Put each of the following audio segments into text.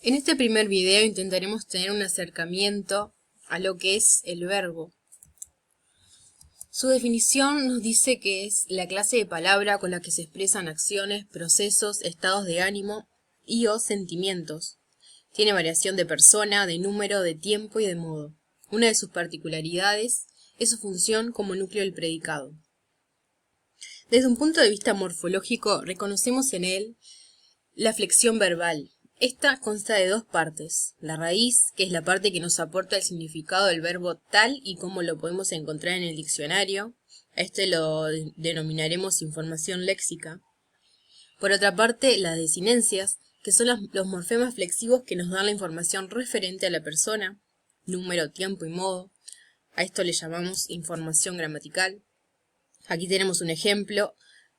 En este primer video intentaremos tener un acercamiento a lo que es el verbo. Su definición nos dice que es la clase de palabra con la que se expresan acciones, procesos, estados de ánimo y o sentimientos. Tiene variación de persona, de número, de tiempo y de modo. Una de sus particularidades es su función como núcleo del predicado. Desde un punto de vista morfológico, reconocemos en él la flexión verbal. Esta consta de dos partes, la raíz, que es la parte que nos aporta el significado del verbo tal y como lo podemos encontrar en el diccionario. A este lo denominaremos información léxica. Por otra parte, las desinencias, que son los morfemas flexivos que nos dan la información referente a la persona, número, tiempo y modo. A esto le llamamos información gramatical. Aquí tenemos un ejemplo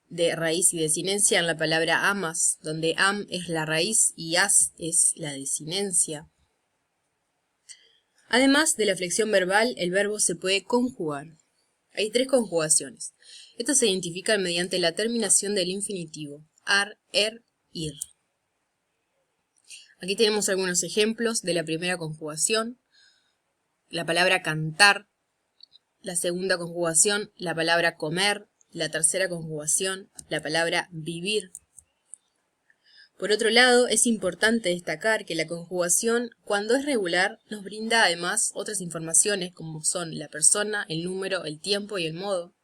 de raíz y desinencia en la palabra amas, donde am es la raíz y as es la desinencia. Además de la flexión verbal, el verbo se puede conjugar. Hay tres conjugaciones. Estas se identifican mediante la terminación del infinitivo, ar, er, ir. Aquí tenemos algunos ejemplos de la primera conjugación. La palabra cantar. La segunda conjugación, la palabra comer. La tercera conjugación, la palabra vivir. Por otro lado, es importante destacar que la conjugación, cuando es regular, nos brinda además otras informaciones como son la persona, el número, el tiempo y el modo.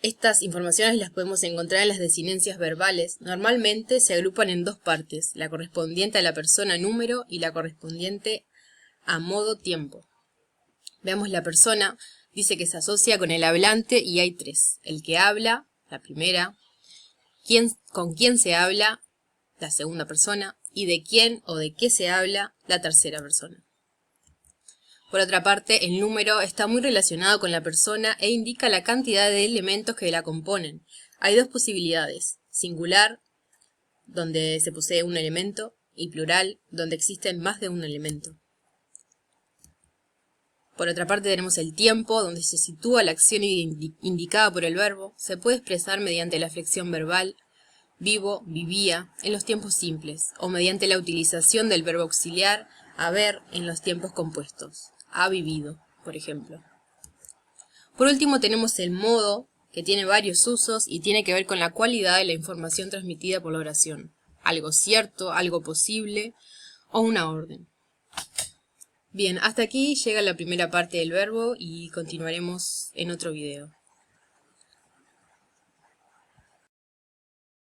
Estas informaciones las podemos encontrar en las desinencias verbales. Normalmente se agrupan en dos partes, la correspondiente a la persona número y la correspondiente a modo tiempo. Veamos la persona. Dice que se asocia con el hablante y hay tres. El que habla, la primera, con quién se habla, la segunda persona, y de quién o de qué se habla, la tercera persona. Por otra parte, el número está muy relacionado con la persona e indica la cantidad de elementos que la componen. Hay dos posibilidades, singular, donde se posee un elemento, y plural, donde existen más de un elemento. Por otra parte tenemos el tiempo, donde se sitúa la acción indicada por el verbo. Se puede expresar mediante la flexión verbal, vivo, vivía, en los tiempos simples, o mediante la utilización del verbo auxiliar, haber, en los tiempos compuestos, ha vivido, por ejemplo. Por último tenemos el modo, que tiene varios usos y tiene que ver con la cualidad de la información transmitida por la oración. Algo cierto, algo posible, o una orden. Bien, hasta aquí llega la primera parte del verbo y continuaremos en otro video.